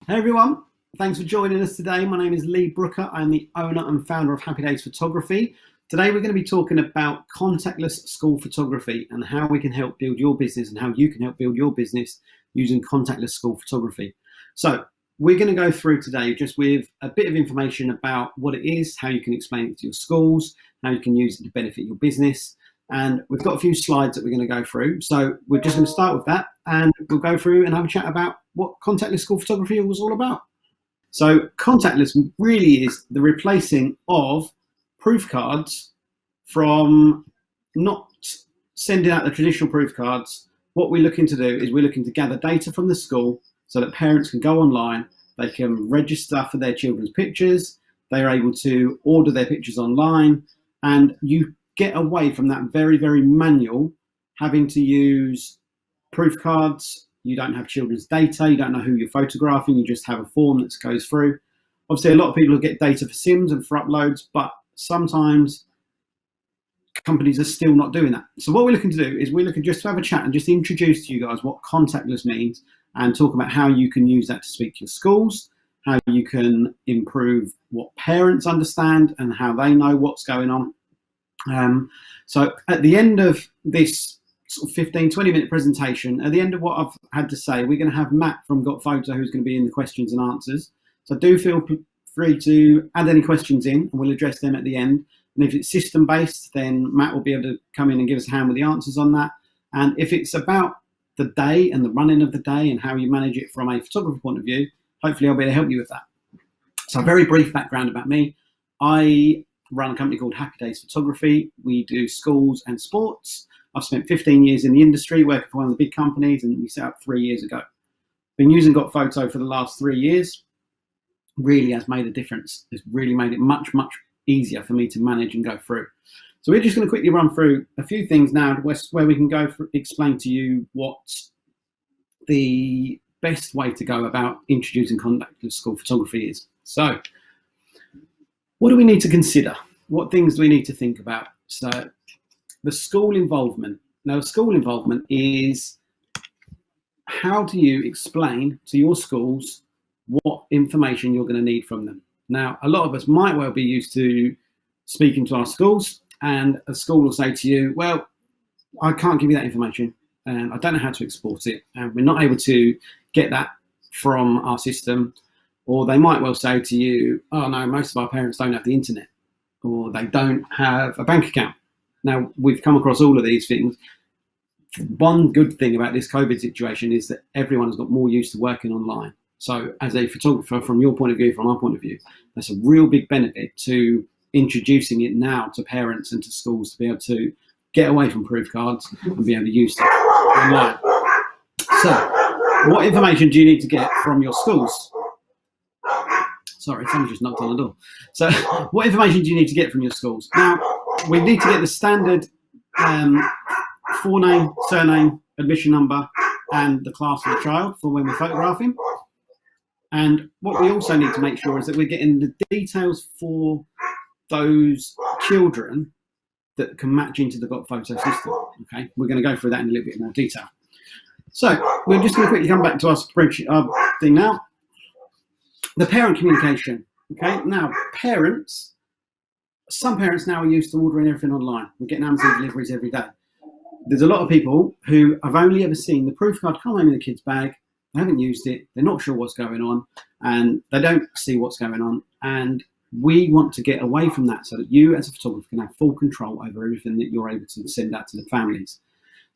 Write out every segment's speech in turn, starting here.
Hey everyone, thanks for joining us today. My name is Lee Brooker. I'm the owner and founder of Happy Days Photography. Today we're going to be talking about contactless school photography and how we can help build your business and how you can help build your business using contactless school photography. So we're going to go through today just with a bit of information about what it is, how you can explain it to your schools, how you can use it to benefit your business. And we've got a few slides that we're going to go through. So we're just going to start with that and we'll go through and have a chat about what contactless school photography was all about. So contactless really is the replacing of proof cards from not sending out the traditional proof cards. What we're looking to do is we're looking to gather data from the school so that parents can go online, they can register for their children's pictures, they're able to order their pictures online, and you get away from that very, very manual having to use proof cards. You don't have children's data, you don't know who you're photographing, you just have a form that goes through. Obviously, a lot of people get data for Sims and for uploads, but sometimes companies are still not doing that. So what we're looking to do is we're looking just to have a chat and just introduce to you guys what contactless means and talk about how you can use that to speak to your schools, how you can improve what parents understand and how they know what's going on. So at the end of this sort of 15-20 minute presentation, at the end of what I've had to say, we're going to have Matt from Got Photo who's going to be in the questions and answers. So do feel free to add any questions in and we'll address them at the end. And if it's system based, then Matt will be able to come in and give us a hand with the answers on that. And if it's about the day and the running of the day and how you manage it from a photography point of view, hopefully I'll be able to help you with that. So a very brief background about me. I run a company called Happy Days Photography. We do schools and sports. I've spent 15 years in the industry working for one of the big companies, and we set up 3 years ago. Been using Got Photo for the last 3 years. Really has made a difference. It's really made it much, much easier for me to manage and go through. So we're just going to quickly run through a few things now where we can go for, explain to you what the best way to go about introducing contactless school photography is. So what do we need to consider? What things do we need to think about? So the school involvement. Now, school involvement is how do you explain to your schools what information you're going to need from them? Now, a lot of us might well be used to speaking to our schools, and a school will say to you, well, I can't give you that information, and I don't know how to export it, and we're not able to get that from our system. Or they might well say to you, oh no, most of our parents don't have the internet, or they don't have a bank account. Now, we've come across all of these things. One good thing about this COVID situation is that everyone has got more used to working online. So as a photographer, from your point of view, from our point of view, that's a real big benefit to introducing it now to parents and to schools to be able to get away from proof cards and be able to use it online. So what information do you need to get from your schools? Sorry, someone just knocked on the door. So what information do you need to get from your schools? Now, we need to get the standard forename, surname, admission number, and the class of the child for when we're photographing. And what we also need to make sure is that we're getting the details for those children that can match into the Got Photo system. Okay, we're going to go through that in a little bit more detail. So we're just going to quickly come back to our spreadsheet thing now. The parent communication. Okay, now parents, some parents now are used to ordering everything online. We're getting Amazon deliveries every day. There's a lot of people who have only ever seen the proof card come home in the kid's bag. They haven't used it. They're not sure what's going on, and they don't see what's going on. And we want to get away from that so that you, as a photographer, can have full control over everything that you're able to send out to the families.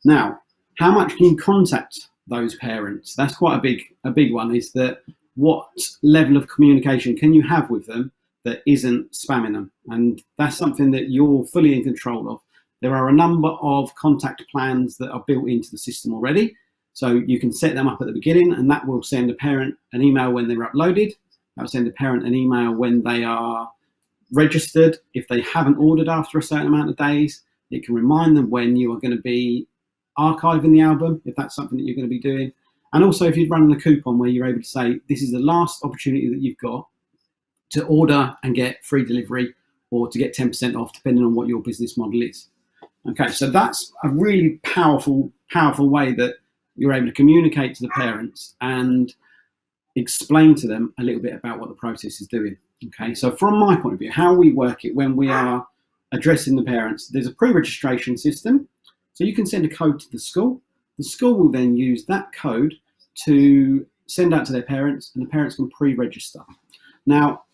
Now, how much can you contact those parents? That's quite a big one. Is that what level of communication can you have with them that isn't spamming them? And that's something that you're fully in control of. There are a number of contact plans that are built into the system already. So you can set them up at the beginning, and that will send a parent an email when they're uploaded. That will send a parent an email when they are registered. If they haven't ordered after a certain amount of days, it can remind them when you are going to be archiving the album, if that's something that you're going to be doing. And also if you're running a coupon where you're able to say, this is the last opportunity that you've got to order and get free delivery or to get 10% off, depending on what your business model is. Okay, so that's a really powerful way that you're able to communicate to the parents. And explain to them a little bit about what the process is doing. Okay, so from my point of view, how we work it when we are addressing the parents, there's a pre-registration system. So you can send a code to the school. The school will then use that code to send out to their parents, and the parents can pre-register. Now,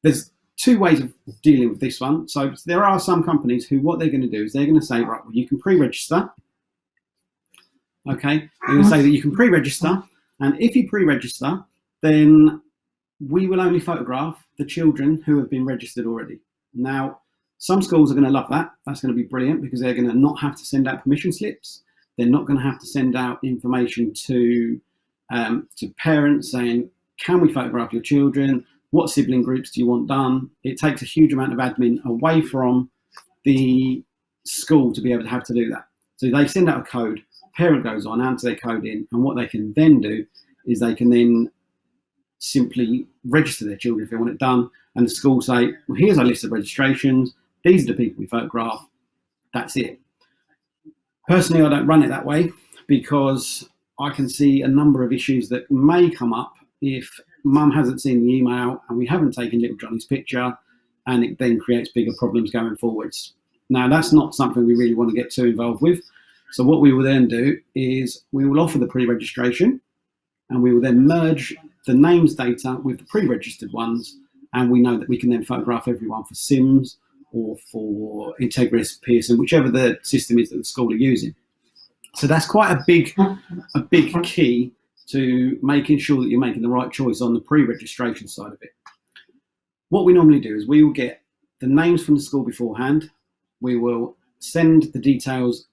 there's two ways of dealing with this one. So there are some companies who, what they're going to do is they're going to say, right, well, you can pre-register. Okay, they're going to say that you can pre-register, and if you pre-register, then we will only photograph the children who have been registered already. Now, some schools are going to love that. That's going to be brilliant because they're going to not have to send out permission slips. They're not going to have to send out information to parents saying, can we photograph your children? What sibling groups do you want done? It takes a huge amount of admin away from the school to be able to have to do that. So they send out a code, parent goes on, answers their code in, and what they can then do is they can then simply register their children if they want it done, and the school say, well, here's our list of registrations, these are the people we photograph, that's it. Personally, I don't run it that way because I can see a number of issues that may come up if mum hasn't seen the email and we haven't taken little Johnny's picture, and it then creates bigger problems going forwards. Now, that's not something we really want to get too involved with. So what we will then do is we will offer the pre-registration, and we will then merge the names data with the pre-registered ones, and we know that we can then photograph everyone for Sims or for Integris, Pearson, whichever the system is that the school are using. So that's quite a big key to making sure that you're making the right choice on the pre-registration side of it. What we normally do is we will get the names from the school beforehand. We will send the details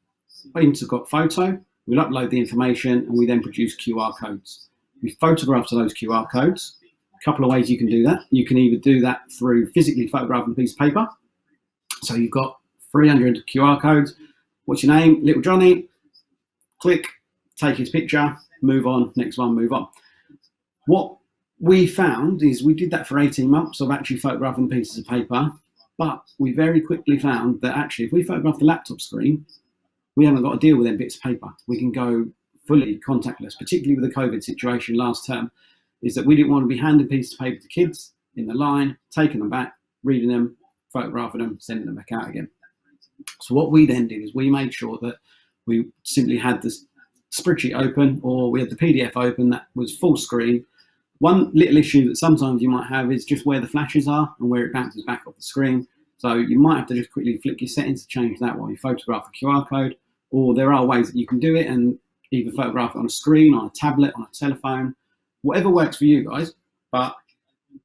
into Got Photo. We'll upload the information, and we then produce QR codes. We photograph to those QR codes. A couple of ways you can do that. You can either do that through physically photographing a piece of paper. So you've got 300 QR codes. What's your name? Little Johnny. Click, take his picture, move on, next one, move on. What we found is we did that for 18 months of actually photographing pieces of paper, but we very quickly found that actually if we photograph the laptop screen, we haven't got to deal with them bits of paper. We can go fully contactless, particularly with the COVID situation last term, is that we didn't want to be handing pieces of paper to kids in the line, taking them back, reading them, photographing them, sending them back out again. So what we then did is we made sure that we simply had this spreadsheet open, or we had the PDF open that was full screen. One little issue that sometimes you might have is just where the flashes are and where it bounces back off the screen. So you might have to just quickly flick your settings to change that while you photograph the QR code, or there are ways that you can do it and either photograph it on a screen, on a tablet, on a telephone, whatever works for you guys. But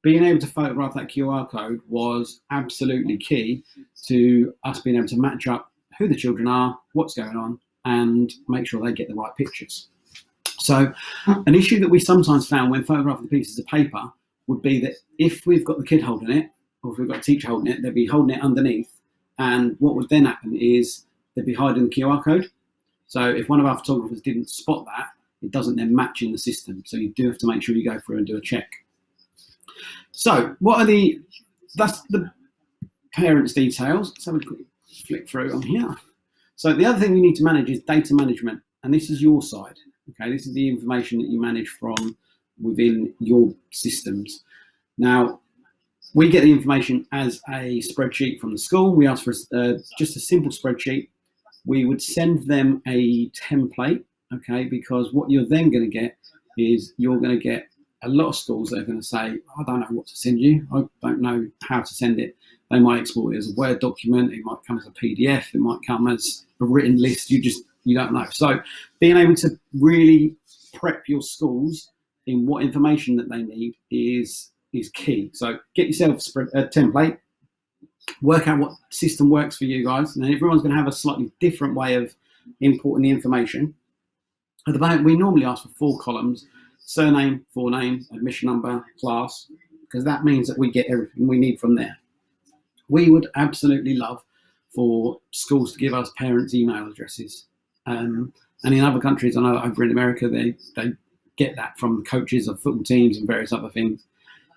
being able to photograph that QR code was absolutely key to us being able to match up who the children are, what's going on, and make sure they get the right pictures. So an issue that we sometimes found when photographing pieces of paper would be that if we've got the kid holding it, or if we've got a teacher holding it, they'd be holding it underneath. And what would then happen is they'd be hiding the QR code. So if one of our photographers didn't spot that, it doesn't then match in the system. So you do have to make sure you go through and do a check. So that's the parents' details. Let's have a quick flick through on here. So the other thing we need to manage is data management, and this is your side. Okay, this is the information that you manage from within your systems. Now, we get the information as a spreadsheet from the school. We ask for just a simple spreadsheet. We would send them a template, okay, because what you're then going to get is you're going to get a lot of schools that are going to say, I don't know what to send you. I don't know how to send it. They might export it as a Word document. It might come as a PDF. It might come as a written list. You don't know. So being able to really prep your schools in what information that they need is key. So get yourself a template, work out what system works for you guys. And everyone's going to have a slightly different way of importing the information. At the moment, we normally ask for 4 columns: surname, forename, admission number, class, because that means that we get everything we need from there. We would absolutely love for schools to give us parents' email addresses. And in other countries, I know over in America, they get that from coaches of football teams and various other things.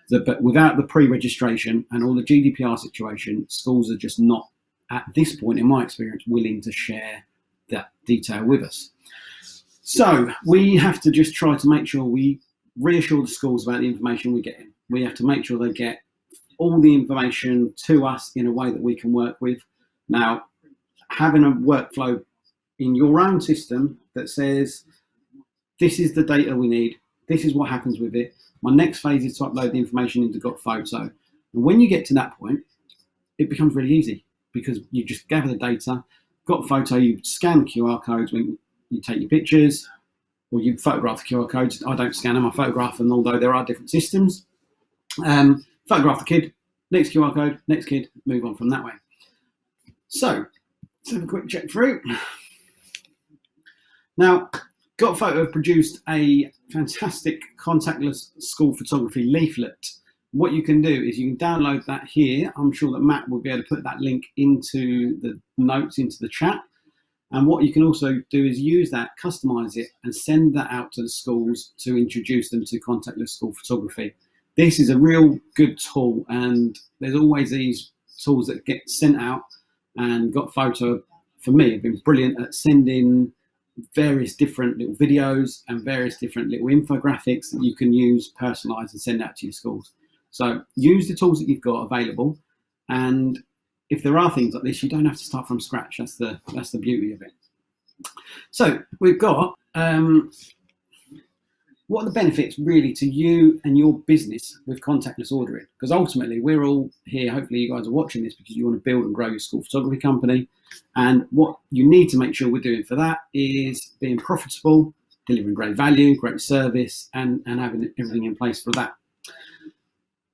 But without the pre-registration and all the GDPR situation, schools are just not, at this point, in my experience, willing to share that detail with us. So we have to just try to make sure we reassure the schools about the information we're getting. We have to make sure they get all the information to us in a way that we can work with. Now, having a workflow in your own system that says, this is the data we need, this is what happens with it. My next phase is to upload the information into Got Photo. And when you get to that point, it becomes really easy because you just gather the data, Got Photo, you scan the QR codes when you take your pictures, or you photograph the QR codes. I don't scan them, I photograph them, although there are different systems. Photograph the kid, next QR code, next kid, move on from that way. So let's have a quick check through. Now, Got Photo have produced a fantastic contactless school photography leaflet. What you can do is you can download that here. I'm sure that Matt will be able to put that link into the notes, into the chat. And what you can also do is use that, customize it, and send that out to the schools to introduce them to contactless school photography. This is a real good tool, and there's always these tools that get sent out, and Got Photo, for me, have been brilliant at sending various different little videos and various different little infographics that you can use, personalize, and send out to your schools. So use the tools that you've got available, and if there are things like this, you don't have to start from scratch. That's the beauty of it. So we've got what are the benefits really to you and your business with contactless ordering? Because ultimately we're all here, hopefully you guys are watching this because you want to build and grow your school photography company. And what you need to make sure we're doing for that is being profitable, delivering great value, great service, and having everything in place for that.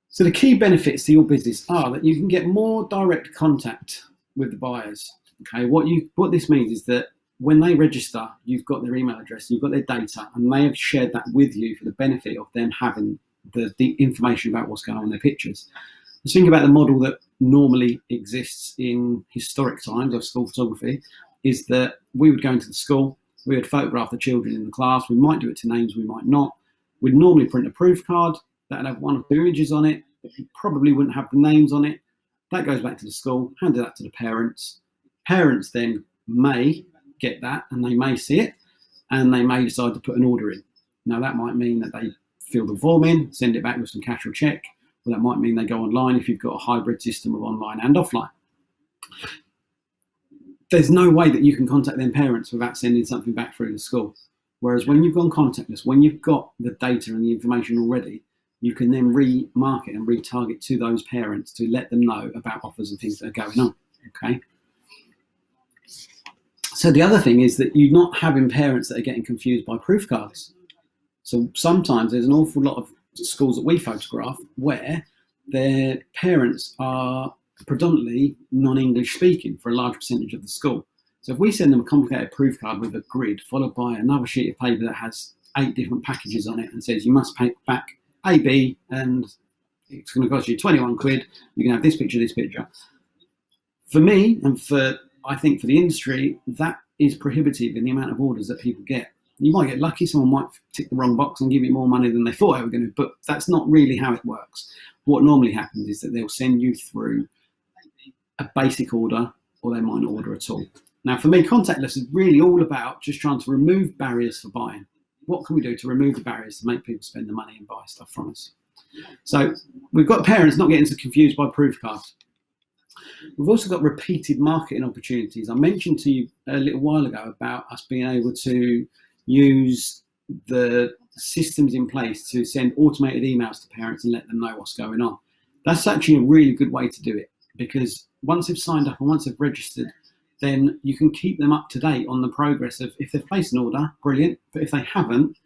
So the key benefits to your business are that you can get more direct contact with the buyers. Okay, what this means is that when they register, you've got their email address, you've got their data, and they have shared that with you for the benefit of them having the information about what's going on in their pictures. Just think about the model that normally exists in historic times of school photography, is that we would go into the school, we would photograph the children in the class, we might do it to names, we might not. We'd normally print a proof card that would have one or two images on it, but you probably wouldn't have the names on it. That goes back to the school, handed that to the parents. Parents then may get that and they may see it and they may decide to put an order in. Now that might mean that they fill the form in, send it back with some cash or check, or that might mean they go online if you've got a hybrid system of online and offline. There's no way that you can contact them parents without sending something back through the school. Whereas when you've gone contactless, when you've got the data and the information already, you can then remarket and retarget to those parents to let them know about offers and things that are going on. Okay. So the other thing is that you're not having parents that are getting confused by proof cards. So sometimes there's an awful lot of schools that we photograph where their parents are predominantly non-English speaking for a large percentage of the school. So if we send them a complicated proof card with a grid followed by another sheet of paper that has 8 different packages on it and says you must pay back A, B, and it's going to cost you 21 quid, you can have this picture, this picture. For me, and I think for the industry, that is prohibitive in the amount of orders that people get. You might get lucky, someone might tick the wrong box and give you more money than they thought they were going to, but that's not really how it works. What normally happens is that they'll send you through a basic order, or they might not order at all. Now for me, contactless is really all about just trying to remove barriers for buying. What can we do to remove the barriers to make people spend the money and buy stuff from us? So we've got parents not getting so confused by proof cards. We've also got repeated marketing opportunities. I mentioned to you a little while ago about us being able to use the systems in place to send automated emails to parents and let them know what's going on. That's actually a really good way to do it, because once they've signed up and once they've registered, then you can keep them up to date on the progress of, if they've placed an order, brilliant, but if they haven't,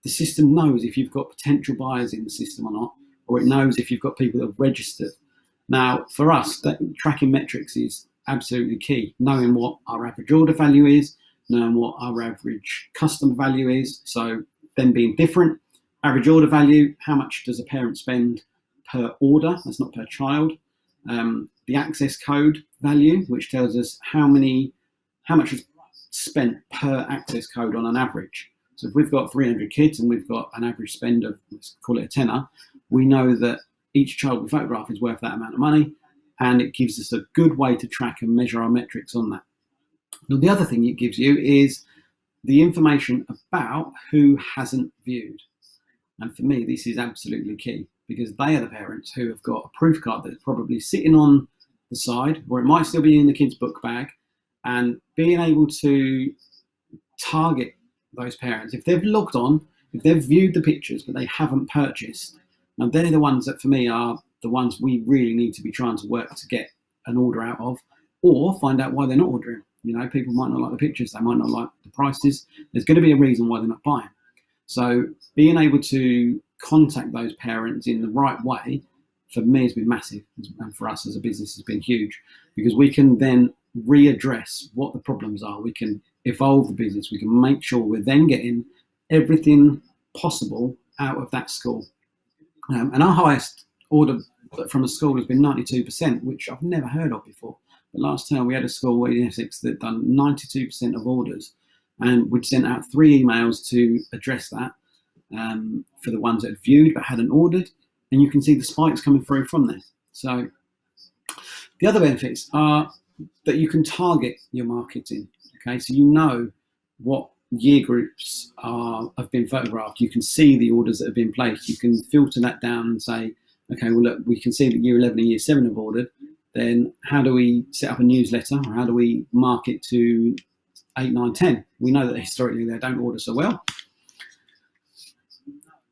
the system knows if you've got potential buyers in the system or not, or it knows if you've got people that have registered. Now, for us, that tracking metrics is absolutely key, knowing what our average order value is, knowing what our average customer value is, so them being different. Average order value, how much does a parent spend per order? That's not per child. The access code value, which tells us how much is spent per access code on an average. So if we've got 300 kids and we've got an average spend of, let's call it a tenner, we know that each child we photograph is worth that amount of money, and it gives us a good way to track and measure our metrics on that. Now, the other thing it gives you is the information about who hasn't viewed. And for me, this is absolutely key, because they are the parents who have got a proof card that's probably sitting on the side, or it might still be in the kid's book bag, and being able to target those parents. If they've logged on, if they've viewed the pictures but they haven't purchased, now they're the ones that for me are the ones we really need to be trying to work to get an order out of, or find out why they're not ordering. You know, people might not like the pictures, they might not like the prices. There's going to be a reason why they're not buying. So being able to contact those parents in the right way, for me, has been massive, and for us as a business has been huge, because we can then readdress what the problems are. We can evolve the business. We can make sure we're then getting everything possible out of that school. And our highest order from a school has been 92%, which I've never heard of before. But last time we had a school in Essex that done 92% of orders, and we'd sent out 3 emails to address that for the ones that had viewed but hadn't ordered, and you can see the spikes coming through from there. So the other benefits are that you can target your marketing. Okay, so you know what year groups have been photographed. You can see the orders that have been placed. You can filter that down and say, okay, well, look, we can see that year 11 and year 7 have ordered. Then how do we set up a newsletter, or how do we market to 8, 9, 10? We know that historically they don't order so well.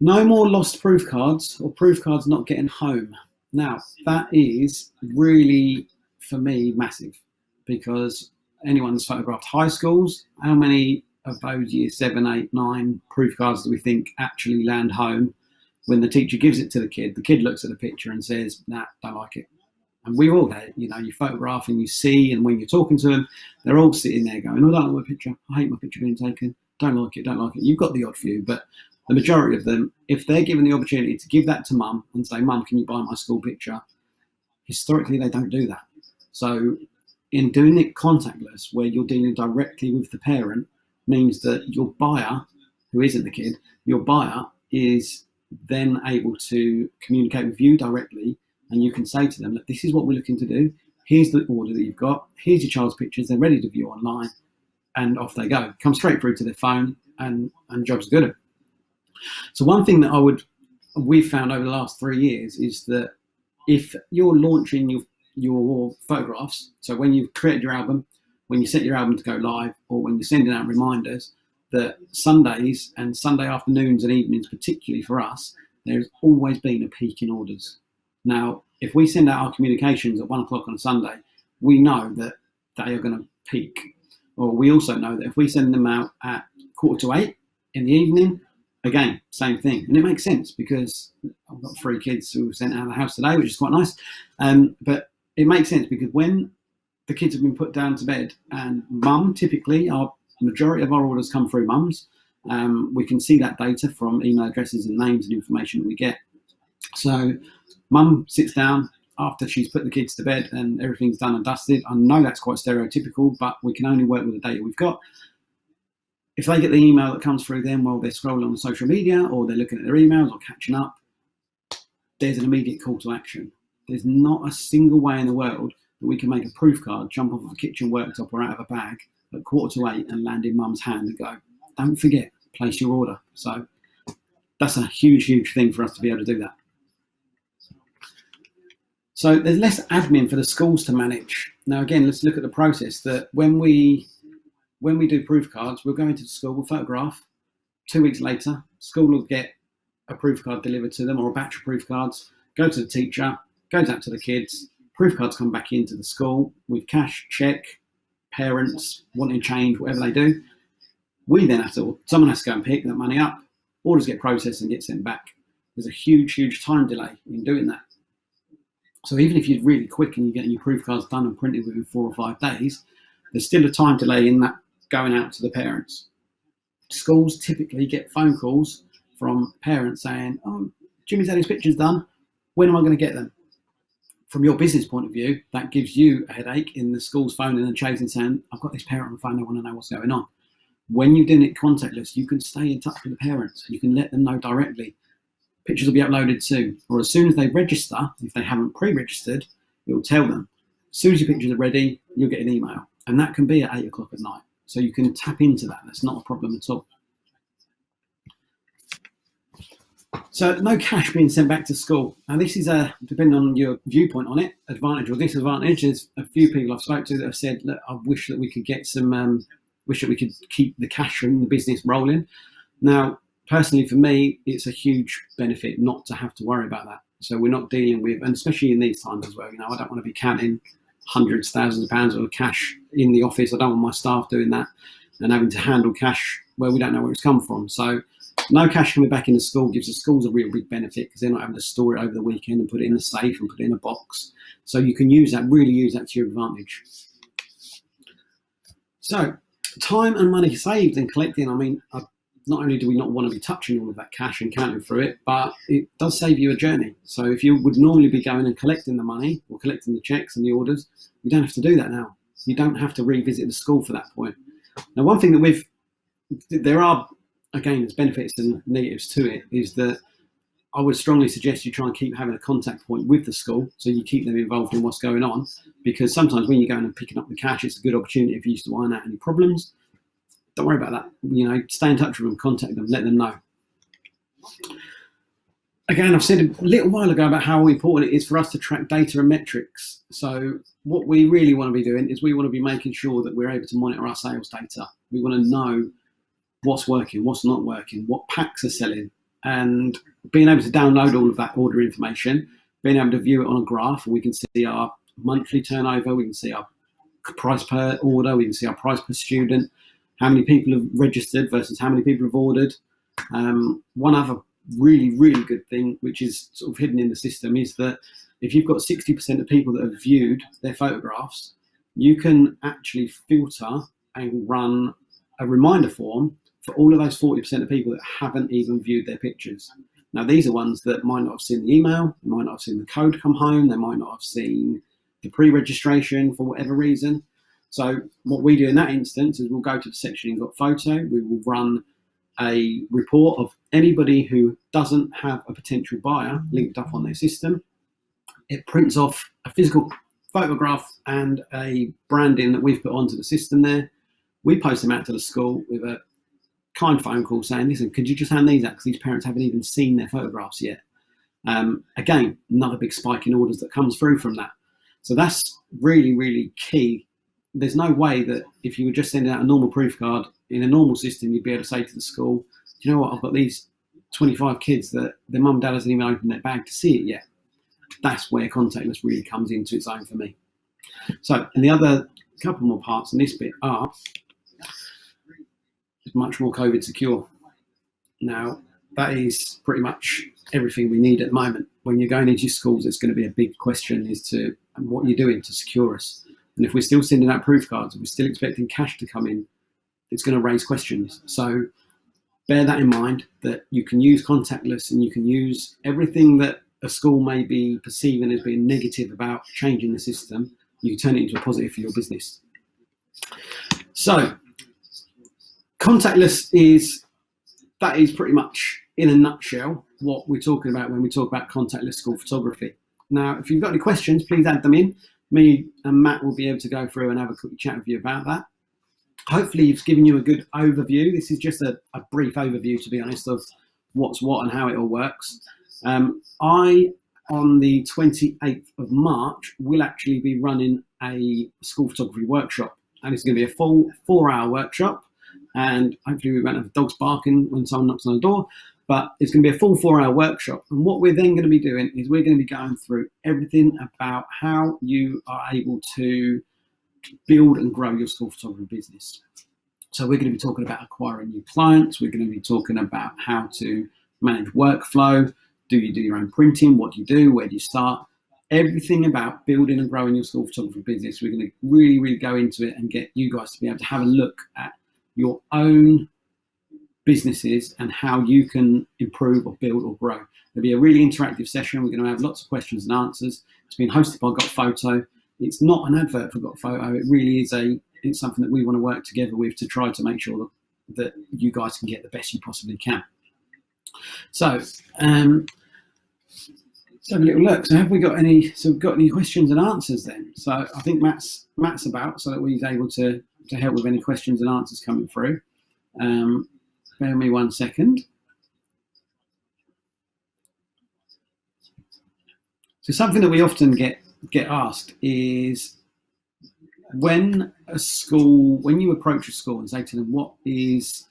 No more lost proof cards, or proof cards not getting home. Now, that is really, for me, massive, because anyone that's photographed high schools, how many of those year 7, 8, 9 proof cards do we think actually land home when the teacher gives it to the kid? The kid looks at the picture and says, nah, don't like it. And we've all had it, you know, you photograph and you see, and when you're talking to them, they're all sitting there going, oh, I don't like my picture. I hate my picture being taken. Don't like it, don't like it. You've got the odd few, but the majority of them, if they're given the opportunity to give that to mum and say, mum, can you buy my school picture? Historically, they don't do that. So in doing it contactless, where you're dealing directly with the parent, means that your buyer, who isn't the kid, your buyer is then able to communicate with you directly, and you can say to them that this is what we're looking to do. Here's the order that you've got. Here's your child's pictures. They're ready to view online, and off they go. Come straight through to their phone, and job's good. So one thing that we've found over the last 3 years is that if you're launching your photographs, so when you've created your album, when you set your album to go live, or when you're sending out reminders, that Sundays and Sunday afternoons and evenings, particularly for us, there's always been a peak in orders. Now, if we send out our communications at 1 o'clock on a Sunday, we know that they are going to peak. Or we also know that if we send them out at 7:45 in the evening, again, same thing. And it makes sense, because I've got 3 kids who were sent out of the house today, which is quite nice. But it makes sense, because when the kids have been put down to bed, and mum, typically, our majority of our orders come through mums. We can see that data from email addresses and names and information that we get. So mum sits down after she's put the kids to bed and everything's done and dusted. I know that's quite stereotypical, but we can only work with the data we've got. If they get the email that comes through them while they're scrolling on social media, or they're looking at their emails or catching up, there's an immediate call to action. There's not a single way in the world that we can make a proof card jump off of a kitchen worktop or out of a bag at 7:45 and land in mum's hand and go, don't forget, place your order. So that's a huge, huge thing for us to be able to do that. So there's less admin for the schools to manage. Now, again, let's look at the process that when we do proof cards, we'll go into the school, we'll photograph. 2 weeks later, school will get a proof card delivered to them, or a batch of proof cards, go to the teacher, goes out to the kids, proof cards come back into the school with cash, check, parents wanting change, whatever they do. We then someone has to go and pick that money up, orders get processed and get sent back. There's a huge, huge time delay in doing that. So even if you're really quick and you're getting your proof cards done and printed within 4 or 5 days, there's still a time delay in that going out to the parents. Schools typically get phone calls from parents saying, oh, Jimmy's had his pictures done. When am I going to get them? From your business point of view, that gives you a headache in the school's phoning and chasing, saying, I've got this parent on the phone, I want to know what's going on. When you're doing it contactless, you can stay in touch with the parents. You can let them know directly. Pictures will be uploaded soon. Or as soon as they register, if they haven't pre-registered, it will tell them. As soon as your pictures are ready, you'll get an email. And that can be at 8 o'clock at night. So you can tap into that. That's not a problem at all. So no cash being sent back to school. Now this is depending on your viewpoint on it, advantage or disadvantage. There's a few people I've spoken to that have said, look, I wish that we could get some, wish that we could keep the cash and the business rolling. Now, personally for me, it's a huge benefit not to have to worry about that. So we're not dealing with, and especially in these times as well, I don't want to be counting hundreds, thousands of pounds of cash in the office. I don't want my staff doing that and having to handle cash where we don't know where it's come from. So no cash coming back into school gives the schools a real big benefit because they're not having to store it over the weekend and put it in the safe and put it in a box. So you can really use that to your advantage. So time and money saved and collecting, not only do we not want to be touching all of that cash and counting through it, but it does save you a journey. So if you would normally be going and collecting the money or collecting the checks and the orders, you don't have to do that now. You don't have to revisit the school for that point. Now, one thing that there are, again, there's benefits and negatives to it, is that I would strongly suggest you try and keep having a contact point with the school so you keep them involved in what's going on, because sometimes when you're going and picking up the cash, it's a good opportunity for you to iron out any problems. Don't worry about that. Stay in touch with them, contact them, let them know. Again, I've said a little while ago about how important it is for us to track data and metrics. So what we really want to be doing is we want to be making sure that we're able to monitor our sales data. We want to know what's working, what's not working, what packs are selling, and being able to download all of that order information, being able to view it on a graph, and we can see our monthly turnover, we can see our price per order, we can see our price per student, how many people have registered versus how many people have ordered. One other really, really good thing, which is sort of hidden in the system, is that if you've got 60% of people that have viewed their photographs, you can actually filter and run a reminder form for all of those 40% of people that haven't even viewed their pictures. Now, these are ones that might not have seen the email, they might not have seen the code come home, they might not have seen the pre-registration for whatever reason. So what we do in that instance is we'll go to the section you've got photo, we will run a report of anybody who doesn't have a potential buyer linked up on their system. It prints off a physical photograph and a branding that we've put onto the system there. We post them out to the school with a kind phone call saying, listen, could you just hand these out because these parents haven't even seen their photographs yet. Again, another big spike in orders that comes through from that. So that's really, really key. There's no way that if you were just sending out a normal proof card in a normal system, you'd be able to say to the school, do you know what, I've got these 25 kids that their mum and dad hasn't even opened their bag to see it yet. That's where contactless really comes into its own for me. So, and the other couple more parts in this bit are much more COVID secure. Now, that is pretty much everything we need at the moment. When you're going into schools, it's going to be a big question as to what you're doing to secure us. And if we're still sending out proof cards and we're still expecting cash to come in, it's going to raise questions. So bear that in mind, that you can use contactless and you can use everything that a school may be perceiving as being negative about changing the system. You can turn it into a positive for your business. So contactless is pretty much in a nutshell what we're talking about when we talk about contactless school photography. Now, if you've got any questions, please add them in. Me and Matt will be able to go through and have a quick chat with you about that. Hopefully it's given you a good overview. This is just a brief overview, to be honest, of what's what and how it all works. On the 28th of March, will actually be running a school photography workshop, and it's going to be a full 4-hour workshop, and hopefully we won't have dogs barking when someone knocks on the door, but it's going to be a full 4-hour workshop. And what we're then going to be doing is we're going to be going through everything about how you are able to build and grow your school photography business. So we're going to be talking about acquiring new clients. We're going to be talking about how to manage workflow. Do you do your own printing? What do you do? Where do you start? Everything about building and growing your school photography business. We're going to really, really go into it and get you guys to be able to have a look at your own businesses and how you can improve or build or grow. There'll be a really interactive session. We're going to have lots of questions and answers. It's been hosted by Got Photo. It's not an advert for Got Photo. It really is it's something that we want to work together with to try to make sure that you guys can get the best you possibly can. So, let's have a little look. So have we got any questions and answers then? So I think Matt's about, so that he's able to help with any questions and answers coming through. Bear me 1 second. So something that we often get asked is, when you approach a school and say to them, what is,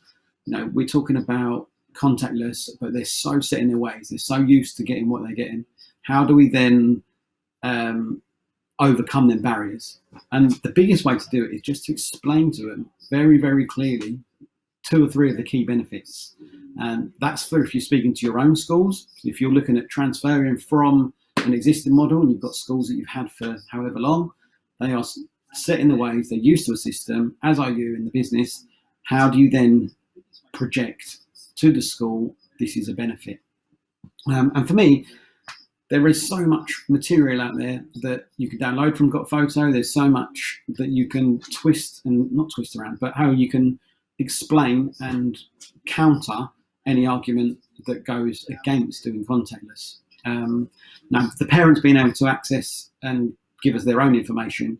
we're talking about contactless, but they're so set in their ways, they're so used to getting what they're getting. How do we then overcome them barriers? And the biggest way to do it is just to explain to them very, very clearly 2 or 3 of the key benefits. And that's for if you're speaking to your own schools. If you're looking at transferring from an existing model and you've got schools that you've had for however long, they are set in the ways, they're used to a system, as are you in the business. How do you then project to the school this is a benefit? And for me, there is so much material out there that you can download from Got Photo. There's so much that you can not twist around, but how you can explain and counter any argument that goes against doing contactless. Now, the parents being able to access and give us their own information,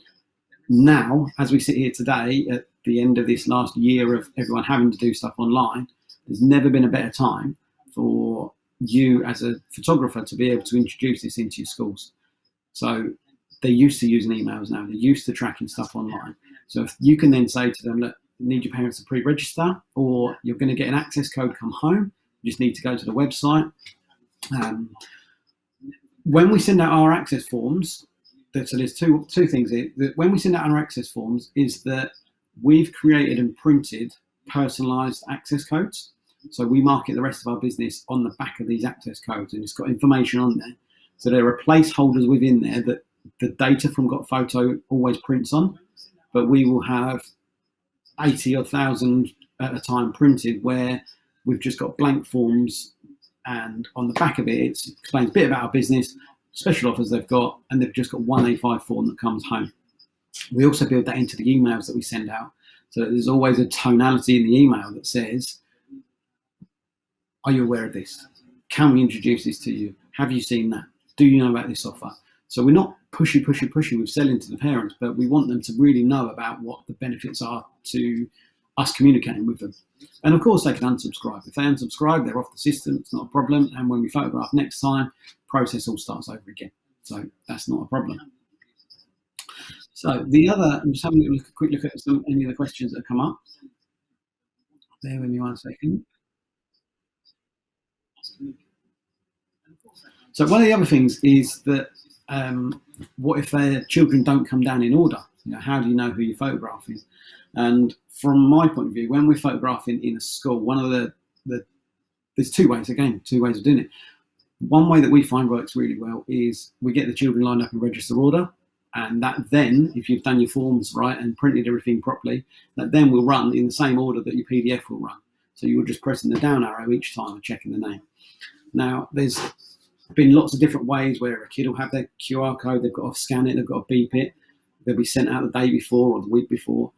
now, as we sit here today, at the end of this last year of everyone having to do stuff online, there's never been a better time for you as a photographer to be able to introduce this into your schools. So they're used to using emails now, they're used to tracking stuff online. So if you can then say to them, look, you need your parents to pre-register, or you're going to get an access code come home, you just need to go to the website. When we send out our access forms, so there's two things here. When we send out our access forms, is that we've created and printed personalized access codes. So we market the rest of our business on the back of these access codes, and it's got information on there. So there are placeholders within there that the data from Got Photo always prints on, but we will have 80 or 1,000 at a time printed, where we've just got blank forms, and on the back of it, it explains a bit about our business, special offers they've got, and they've just got one A5 form that comes home. We also build that into the emails that we send out. So there's always a tonality in the email that says, are you aware of this? Can we introduce this to you? Have you seen that? Do you know about this offer? So we're not pushy with selling to the parents, but we want them to really know about what the benefits are to us communicating with them. And of course, they can unsubscribe. If they unsubscribe, they're off the system. It's not a problem. And when we photograph next time, process all starts over again. So that's not a problem. So I'm just having a quick look at any of the questions that have come up. Bear with me 1 second. So one of the other things is that what if their children don't come down in order? How do you know who you're photographing? And from my point of view, when we're photographing in a school, one of there's 2 ways of doing it. One way that we find works really well is we get the children lined up in register order, and that then, if you've done your forms right and printed everything properly, that then will run in the same order that your PDF will run. So you're just pressing the down arrow each time and checking the name. Now, there's been lots of different ways where a kid will have their QR code, they've got to scan it, they've got to beep it, they'll be sent out the day before or the week before.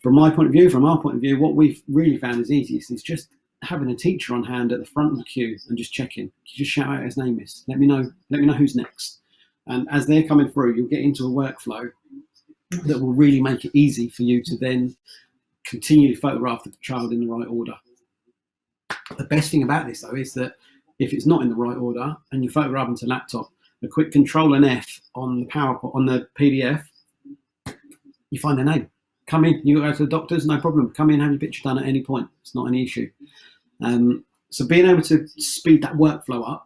From our point of view, what we've really found is easiest is just having a teacher on hand at the front of the queue and just checking. Just shout out his name is. Let me know who's next. And as they're coming through, you'll get into a workflow that will really make it easy for you to then continue to photograph the child in the right order. The best thing about this, though, is that if it's not in the right order and you're photographing to laptop, a quick Control and F on the PowerPoint, on the PDF, you find their name. Come in, you go to the doctors, no problem. Come in, have your picture done at any point. It's not an issue. So being able to speed that workflow up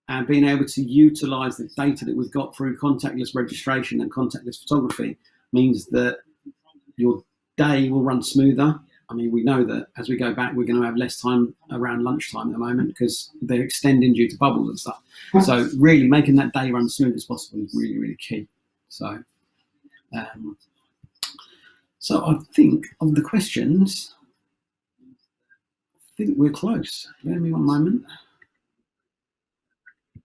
and being able to utilize the data that we've got through contactless registration and contactless photography means that your day will run smoother. I mean, we know that as we go back, we're going to have less time around lunchtime at the moment because they're extending due to bubbles and stuff. So really making that day run as smooth as possible is really, really key. So I think of the questions, I think we're close. Bear me 1 moment.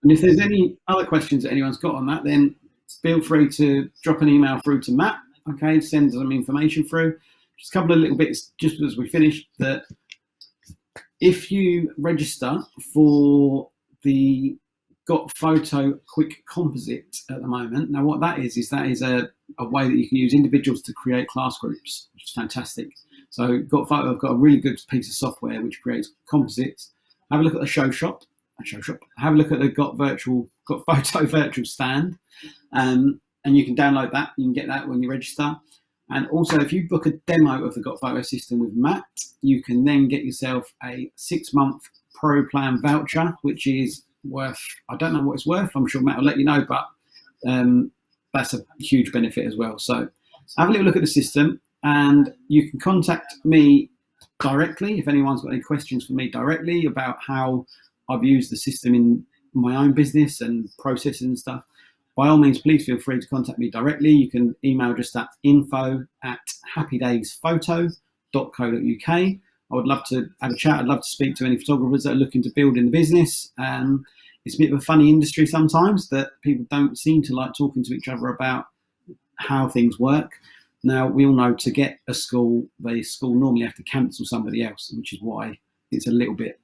And if there's any other questions that anyone's got on that, then feel free to drop an email through to Matt, okay, send some information through. Just a couple of little bits just as we finish, that if you register for the Got Photo Quick Composite at the moment, now what that is a way that you can use individuals to create class groups, which is fantastic. So Got Photo have got a really good piece of software which creates composites. Have a look at the show shop. have a look at the Got Photo virtual stand, and you can download that. You can get that when you register. And also, if you book a demo of the Got Photo system with Matt, you can then get yourself a 6-month Pro Plan voucher, which is worth, I don't know what it's worth. I'm sure Matt will let you know, but that's a huge benefit as well. So have a little look at the system, and you can contact me directly if anyone's got any questions for me directly about how I've used the system in my own business and processes and stuff. By all means, please feel free to contact me directly. You can email just at info@happydaysphoto.co.uk. I would love to have a chat. I'd love to speak to any photographers that are looking to build in the business. It's a bit of a funny industry sometimes that people don't seem to like talking to each other about how things work. Now, we all know to get a school, the school normally have to cancel somebody else, which is why it's a little bit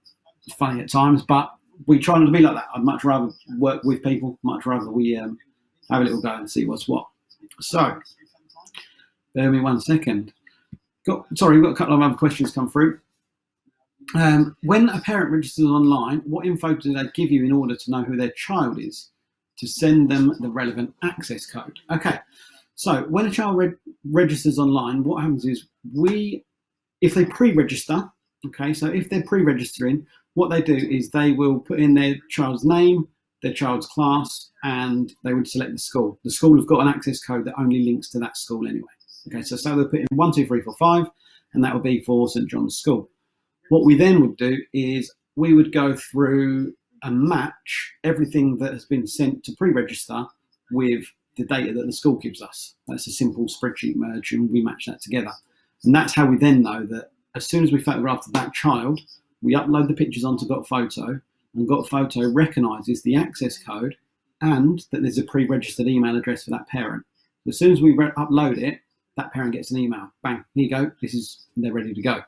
funny at times, but we try not to be like that. I'd much rather work with people, much rather we have a little go and see what's what. So, bear with me 1 second. We've got a couple of other questions come through. When a parent registers online, what info do they give you in order to know who their child is to send them the relevant access code? Okay, so when a child registers online, what happens is if they pre-register, okay, so if they're pre-registering, what they do is they will put in their child's name, their child's class, and they would select the school. The school have got an access code that only links to that school anyway. Okay, so they'll put in 1, 2, 3, 4, 5, and that would be for St John's School. What we then would do is we would go through and match everything that has been sent to pre-register with the data that the school gives us. That's a simple spreadsheet merge, and we match that together. And that's how we then know that as soon as we photograph that child, we upload the pictures onto Got Photo, and Got Photo recognises the access code and that there's a pre-registered email address for that parent. As soon as we upload it, that parent gets an email. Bang, here you go. They're ready to go.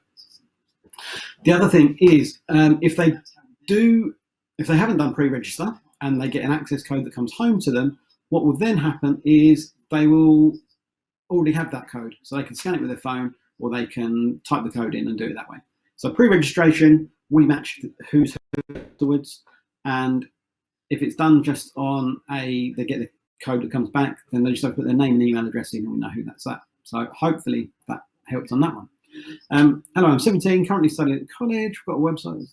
The other thing is, if they haven't done pre-register and they get an access code that comes home to them, what will then happen is they will already have that code, so they can scan it with their phone or they can type the code in and do it that way. So pre-registration, we match who's who afterwards, and if it's done just on they get the code that comes back, then they just have to put their name and email address in and we know who that's at. So hopefully that helps on that one. Hello, I'm 17, currently studying at college. We've got a website.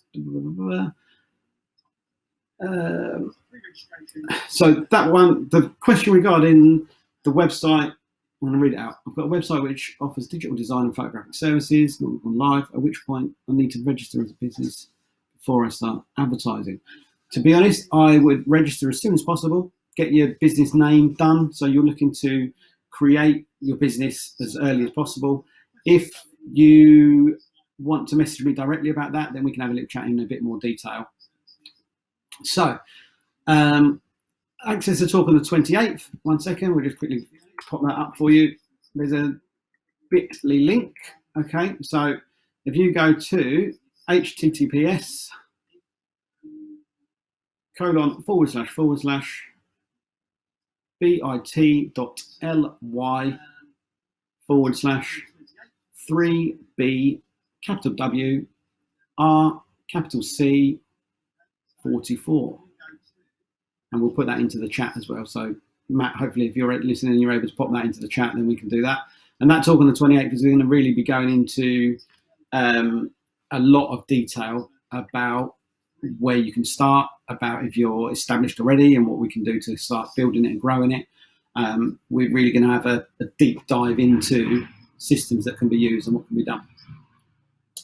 So that one, the question regarding the website, I'm going to read it out. I've got a website which offers digital design and photographic services, not on live, at which point I need to register as a business before I start advertising. To be honest, I would register as soon as possible, get your business name done. So you're looking to create your business as early as possible. If you want to message me directly about that, then we can have a little chat in a bit more detail. So, access to talk on the 28th. 1 second, we'll just quickly pop that up for you. There's a bit.ly link. Okay, so if you go to https://bit.ly/3B capital W R capital C 44, and we'll put that into the chat as well. So Matt, hopefully if you're listening and you're able to pop that into the chat, then we can do that. And that talk on the 28th is we're going to really be going into a lot of detail about where you can start, about if you're established already and what we can do to start building it and growing it. We're really going to have a deep dive into systems that can be used and what can be done.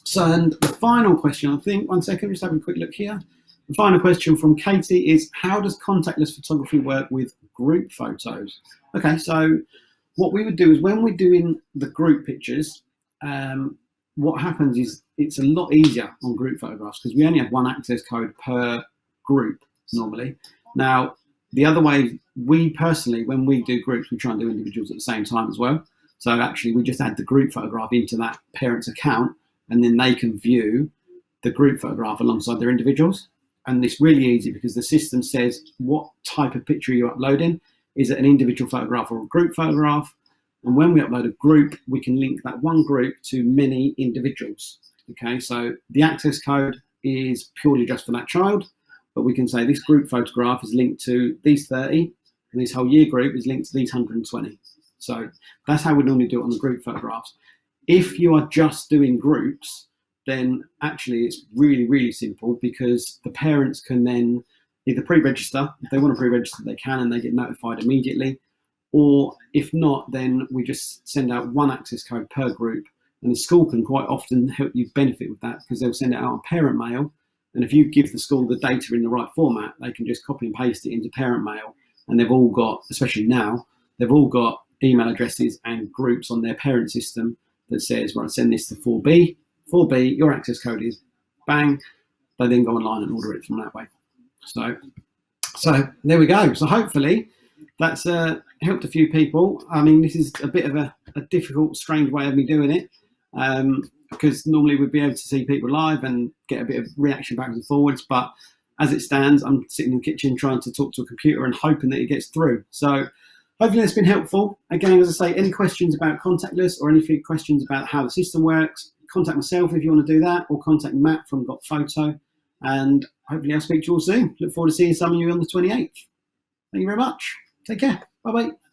So, and the final question, I think, 1 second, just having a quick look here. The final question from Katie is, how does contactless photography work with group photos? Okay, so what we would do is when we're doing the group pictures, what happens is it's a lot easier on group photographs because we only have one access code per group normally. Now, the other way, we personally, when we do groups, we try and do individuals at the same time as well. So actually, we just add the group photograph into that parent's account, and then they can view the group photograph alongside their individuals. And it's really easy because the system says what type of picture you're uploading. Is it an individual photograph or a group photograph? And when we upload a group, we can link that one group to many individuals. Okay, so the access code is purely just for that child. but we can say this group photograph is linked to these 30, and this whole year group is linked to these 120. So that's how we normally do it on the group photographs. If you are just doing groups, then actually it's really, really simple, because the parents can then either pre-register. If they want to pre-register, they can, and they get notified immediately. Or if not, then we just send out one access code per group, and the school can quite often help you benefit with that, because they'll send it out on parent mail. And if you give the school the data in the right format, they can just copy and paste it into parent mail. And they've all got, especially now, they've all got email addresses and groups on their parent system that says, right, send this to 4B. 4B, your access code is bang. They then go online and order it from that way. So there we go. So hopefully that's helped a few people. I mean, this is a bit of a difficult, strange way of me doing it, because normally we'd be able to see people live and get a bit of reaction backwards and forwards. But as it stands, I'm sitting in the kitchen trying to talk to a computer and hoping that it gets through. So hopefully that's been helpful. Again, as I say, any questions about Contactless or any questions about how the system works, contact myself if you want to do that, or contact Matt from Got Photo. And hopefully I'll speak to you all soon. Look forward to seeing some of you on the 28th. Thank you very much. Take care. Bye-bye.